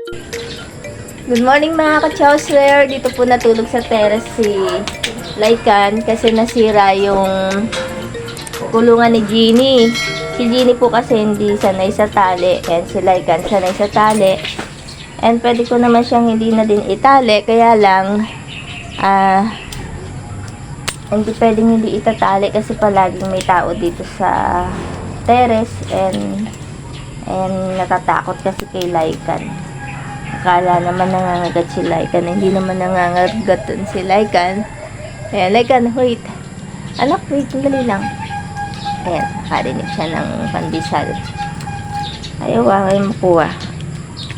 Good morning mga ka-chowsware. Dito po natulog sa terrace si Lycan kasi nasira yung kulungan ni Jeannie. Si Jeannie po kasi hindi sanay sa tali and si Lycan sanay sa tali. And pwede ko naman siyang hindi na din itali, kaya lang hindi pwedeng hindi itatali kasi palaging may tao dito sa terrace and natatakot kasi kay Lycan. Akala naman nangangagat si Lycan. Hindi naman nangangagat dun si Lycan. Ayan, Lycan, wait. Anak, wait. Dali lang. Ayan, nakarinig siya ng pandesal. Ayaw, kayo makuha.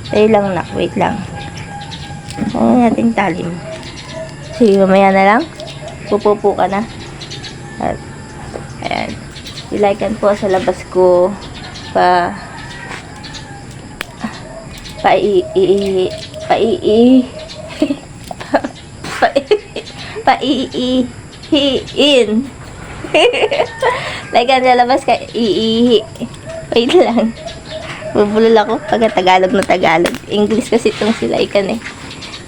Dali lang, nak. Wait lang. Ayan natin talim. Sige, mamaya na lang. Pupupo ka na. At, ayan. Si Lycan po sa labas ko paiihiin. Lycan, lalabas ka, iihi. Wait lang. Bubulol ako pag Tagalog na Tagalog. English kasi itong si Lycan eh.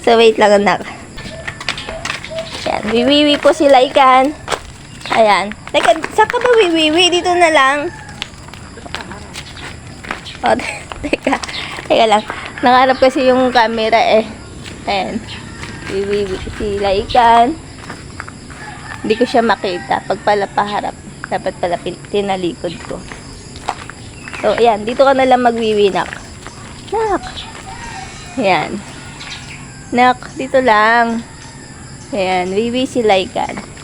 So, wait lang anak. Ayan, wiwiwi po si Lycan. Ayan. Lycan, saan ka ba wiwiwi? Dito na lang. O, teka lang. Nangarap kasi yung camera eh. Ayan. Si Lycan. Hindi ko siya makita. Pag pala paharap, dapat pala tinalikod ko. So, ayan. Dito ka na lang magwiwi, nak. Nak. Ayan. Nak, dito lang. Ayan. Wiwi si Lycan.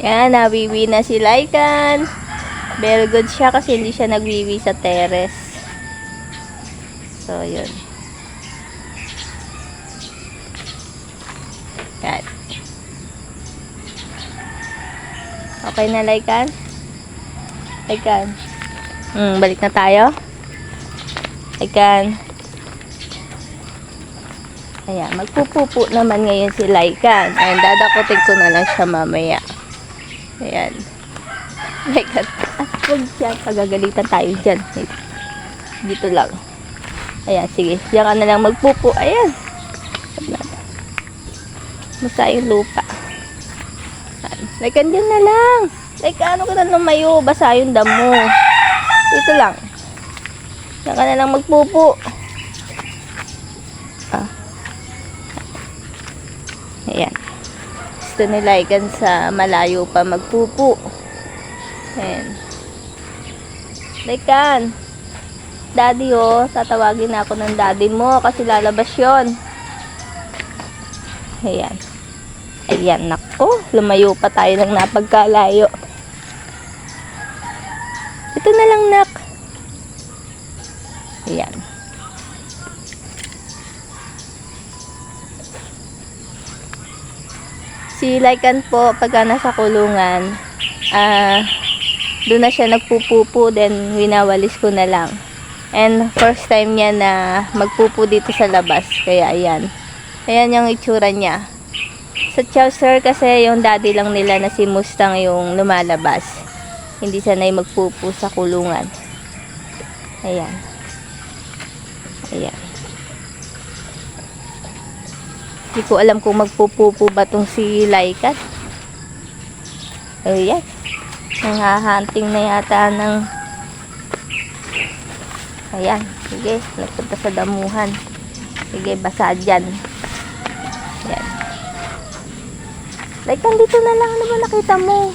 Yan, nawiwi na si Lycan. Very good siya kasi hindi siya nagwiwi sa terrace. So, yun. Yan. Okay na, Lycan? Lycan. Balik na tayo. Lycan. Ayan, magpupupo naman ngayon si Lycan. Ayan, dadakutin ko na lang siya mamaya. Ayan. Lycan. Huwag dyan. Pagagalitan tayo dyan. Dito lang. Ayan, sige. Diyan ka na lang magpupo. Ayan. Basta yung lupa. Lycan, dyan na lang. Lycan, ano ka na lumayo? Basa yung damo. Dito lang. Diyan ka na lang magpupo. Ayan. Gusto ni Lycan sa malayo pa magpupo. Ayan. Lycan. Daddy tatawagin na ako ng daddy mo kasi lalabas yon. Ayan. Ayan, nako. Lumayo pa tayo ng napagkalayo. Ito na lang, nak. Ayan. Si Lycan po, pagka nasa kulungan, doon na siya nagpupupo, then winawalis ko na lang. And first time niya na magpupo dito sa labas. Kaya ayan. Ayan yung itsura niya. Sa chowsware kasi yung daddy lang nila na si Mustang yung lumalabas. Hindi sanay magpupo sa kulungan. Ayan. Ayan. Hindi ko alam kung magpupupo ba tong si Lycan. Ayan. Nanghahunting na yata ng... Ayan. Sige. Nagpunta sa damuhan. Sige. Basa dyan. Ayan. Lycan, dito na lang. Ano ba nakita mo?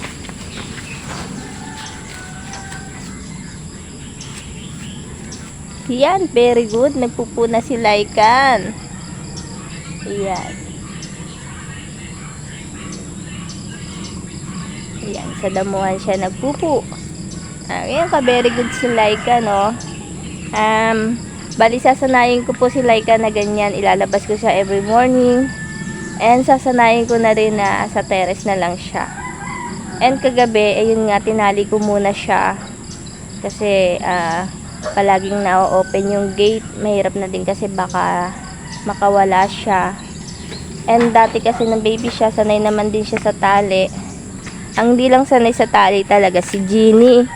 Ayan. Very good. Nagpupo na si Lycan. Ayan. Ayan, sa damuhan siya nagpupo. Ayan ka, very good si Lycan, no? Bali, sasanayin ko po si Lycan na ganyan. Ilalabas ko siya every morning. And sasanayin ko na rin na sa terrace na lang siya. And kagabi, ayun nga, tinali ko muna siya. Kasi, palaging na-open yung gate. Mahirap na din kasi baka makawala siya. And dati kasi ng baby siya, sanay naman din siya sa tali. Ang di lang sanay sa tali talaga si Genie.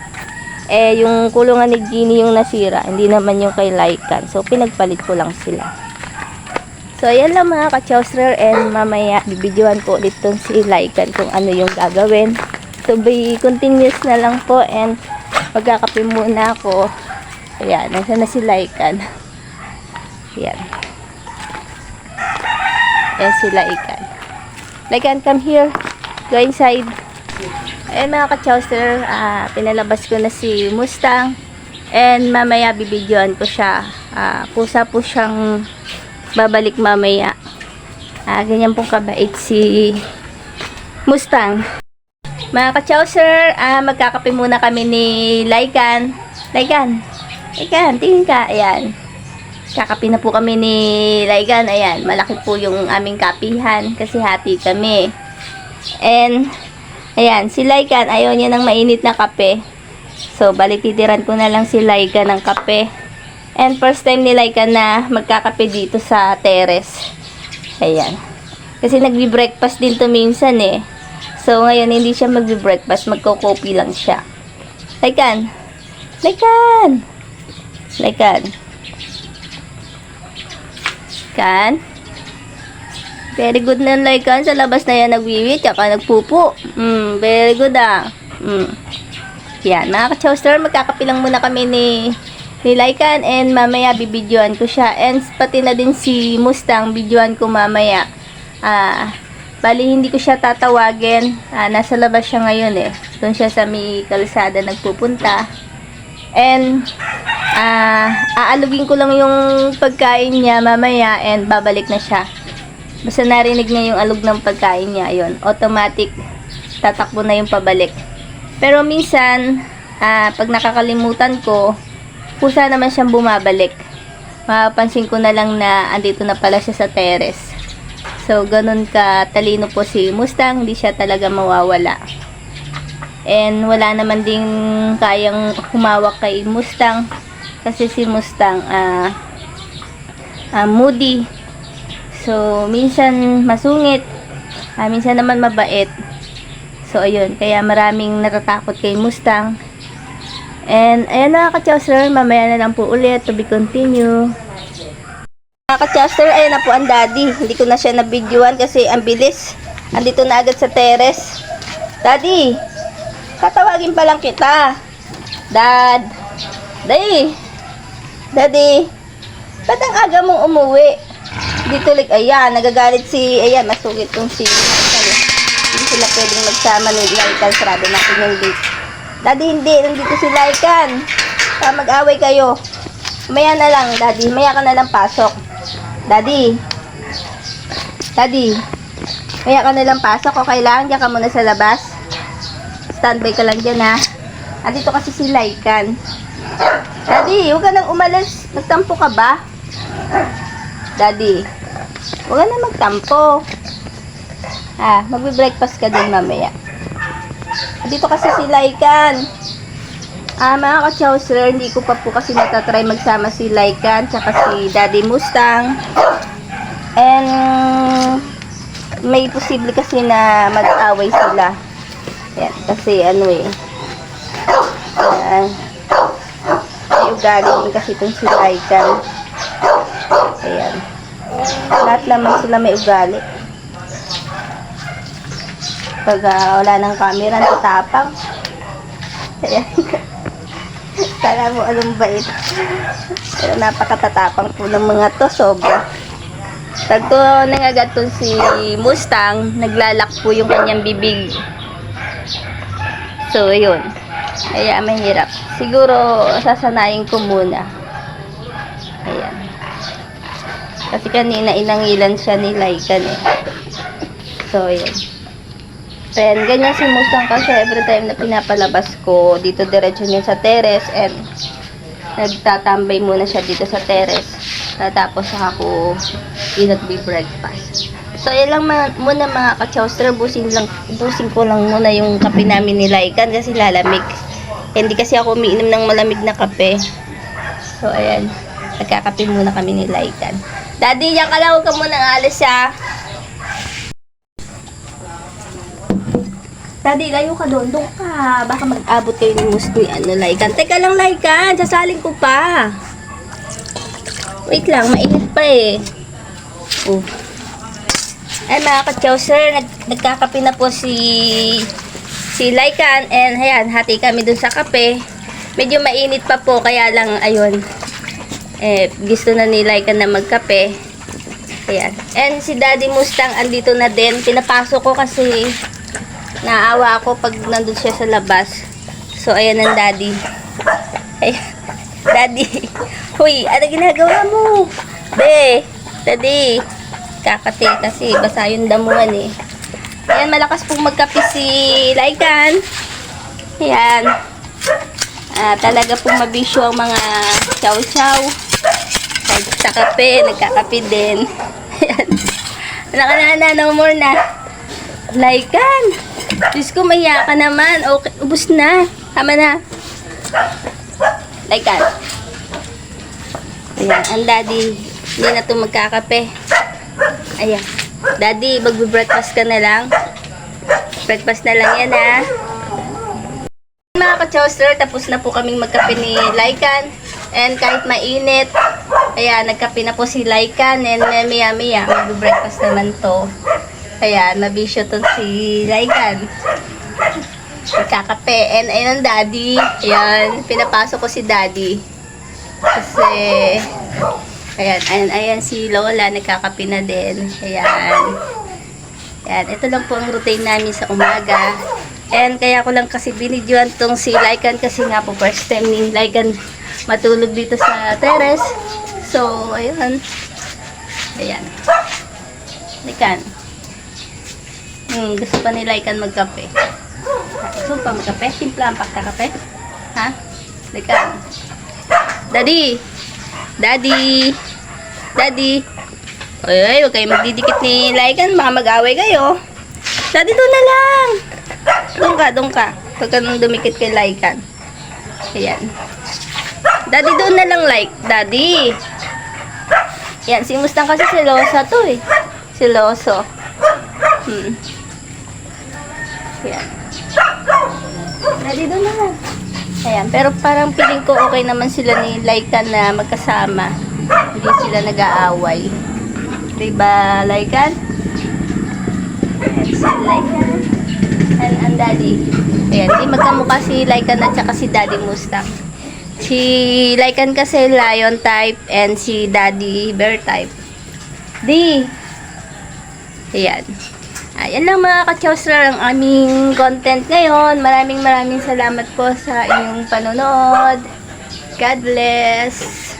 Eh, yung kulungan ni Genie yung nasira, hindi naman yung kay Lycan. So, pinagpalit ko lang sila. So, ayan lang mga ka-chowster. And mamaya, bibidyohan ko ulit tong si Lycan kung ano yung gagawin. So, be continuous na lang po. And magkakape muna ako. Ayan, nasa na si Lycan. Ayan. Ayan si Lycan. Lycan, come here. Go inside. Ayan mga ka-chowster, pinalabas ko na si Mustang. And mamaya bibidyoan ko siya. Pusa po siyang babalik mamaya. Ganyan pong kabait si Mustang. Mga ka-chowster, magkakape muna kami ni Lycan. Lycan, tingin ka. Ayan. Kakape na po kami ni Lycan. Ayan, malaki po yung aming kapihan kasi hati kami. And ayan, si Lycan, ayaw niya ng mainit na kape. So, balik titiran ko na lang si Lycan ng kape. And first time ni Lycan na magkakape dito sa terrace. Ayan. Kasi nagbi-breakfast din to minsan eh. So, ngayon hindi siya magbi-breakfast, magko-coffee lang siya. Lycan! Lycan! Lycan! Lycan? Very good na Lycan. Sa labas na yan nagwiwi, tsaka nagpupo. Very good Yan, mga ka-chowster, magkakape lang muna kami ni Lycan. And mamaya bibidyoan ko siya. And pati na din si Mustang, bidyoan ko mamaya. Bali, hindi ko siya tatawagin. Nasa labas siya ngayon eh. Doon siya sa may kalsada nagpupunta. And aalugin ko lang yung pagkain niya mamaya and babalik na siya. Basta narinig niya yung alog ng pagkain niya, ayun, automatic tatakbo na yung pabalik. Pero minsan, pag nakakalimutan ko, pusa naman siyang bumabalik. Mapapansin ko na lang na andito na pala siya sa terrace. So, ganun ka talino po si Mustang, hindi siya talaga mawawala. And wala naman ding kayang humawak kay Mustang kasi si Mustang moody. So, minsan masungit, minsan naman mabait. So, ayun. Kaya maraming natatakot kay Mustang. And, ayan mga ka-chowster, mamaya na lang po ulit. To be continue. Mga ka-chowster, ayan na po ang daddy. Hindi ko na siya nabidyoan kasi ang bilis. Andito na agad sa terrace. Daddy, tatawagin pa lang kita. Dad. Daddy. Ba't ang aga mong umuwi? Dito ayan, nagagalit ayan, masugit tong si Lycan. Hindi sila pwedeng magsama ni Lycan, sarado natin yung gate. Daddy, hindi, nandito si Lycan. Mag-away kayo. Maya na lang, daddy, maya ka na lang pasok. Daddy, maya ka na lang pasok, okay lang, diyan ka muna sa labas. Standby ka lang dyan ha. Andito kasi si Lycan. Daddy, huwag ka nang umalis, nagtampo ka ba? Daddy, huwag na magtampo. Magbe-breakfast ka din mamaya. Dito kasi si Lycan. Mga ka-chowster, hindi ko pa po kasi natatry magsama si Lycan tsaka si Daddy Mustang. And may posible kasi na mag-away sila. Yan, kasi may ugali din kasi itong si Lycan. Ayan. Lahat naman sila may ugali. Pag wala ng camera, tatapang. Ayan. Kala mo anong bait. Pero napakatatapang po ng mga to, sobra. Pag to nangagatong si Mustang, naglalak po yung kanyang bibig. So, yun. Kaya mahirap. Siguro, sasanayin ko muna. Ayan. Kasi kanina inangilan siya ni Lycan eh. So, ayan. Then, ganyan si Mustang kasi every time na pinapalabas ko, dito diretso niya sa terrace and nagtatambay muna siya dito sa terrace. Tapos saka ko breakfast. So, yan lang muna mga ka-chowster. Busin ko lang muna yung kape namin ni Lycan kasi lalamig. Hindi kasi ako umiinom ng malamig na kape. So, ayan. Nagkakape muna kami ni Lycan. Daddy, yan ka lang. Huwag ka munang alis, ha. Daddy, layo ka doon. Doon ka. Baka mag-abot kayo ni Musti. Ano, Lycan. Teka lang, Lycan. Sasalin ko pa. Wait lang. Mainit pa eh. Oh. Ay, mga ka-chowser. Nagkakape na po si Lycan. And, ayan. Hati kami dun sa kape. Medyo mainit pa po. Kaya lang, ayun. Gusto na ni Lycan na magkape. Ayan. And si Daddy Mustang andito na din. Pinapasok ko kasi naawa ako pag nandun siya sa labas. So, ayan ang Daddy. Ayan. Daddy. Huy, ano ginagawa mo? Daddy. Kakate kasi basa yung damuhan eh. Ayan, malakas pong magkape si Lycan. Ayan. Talaga pong mabisyo ang mga chow-chow. Kahit sa kape, nagkakape din. Ayan. Anak, no more na. Lycan. Diyos ko, mahiya ka naman. Okay, ubus na. Tama na. Lycan. Ayan, ang Daddy. Hindi na ito magkakape. Ayan. Daddy, magbe-breakfast ka na lang. Breakfast na lang yan, ha. Mga ka-chowster, tapos na po kaming magkape ni Lycan. And kahit mainit, ayan, nagkape na po si Lycan. And maya-maya, magbe-breakfast naman to. Ayan, mabisyo to si Lycan. Nagkakape. And ayun ang Daddy. Ayan, pinapasok ko si Daddy. Kasi, ayan si Lola, nagkakape na din. Ayan. Ayan, ito lang po ang routine namin sa umaga. And kaya ko lang kasi binidyoan tong si Lycan kasi nga po first time ni Lycan matulog dito sa terrace. So, ayun. Ayan. Lycan. Gusto pa ni Lycan magkape. Gusto pa magkape? Simpla ang pagkakape? Ha? Lycan. Daddy! Ay, huwag kayo magdidikit ni Lycan. Baka mag-away kayo. Daddy, doon na lang. Doon ka. Huwag ka nang dumikit kay Lycan. Ayan. Daddy, doon na lang, Daddy. Ayan, si Mustang kasi silosa to eh. Siloso. Ayan. Daddy, doon na lang. Ayan, pero parang feeling ko okay naman sila ni Lycan na magkasama. Hindi sila nag-aaway. Diba, Lycan? Ayan, si Lycan. And Daddy. Ayan, di magkamukha si Lycan at saka si Daddy Mustang. Si Lycan kasi lion type and si Daddy bear type. Ayan. Ayan lang mga ka-chowster ang aming content ngayon. Maraming salamat po sa inyong panonood. God bless.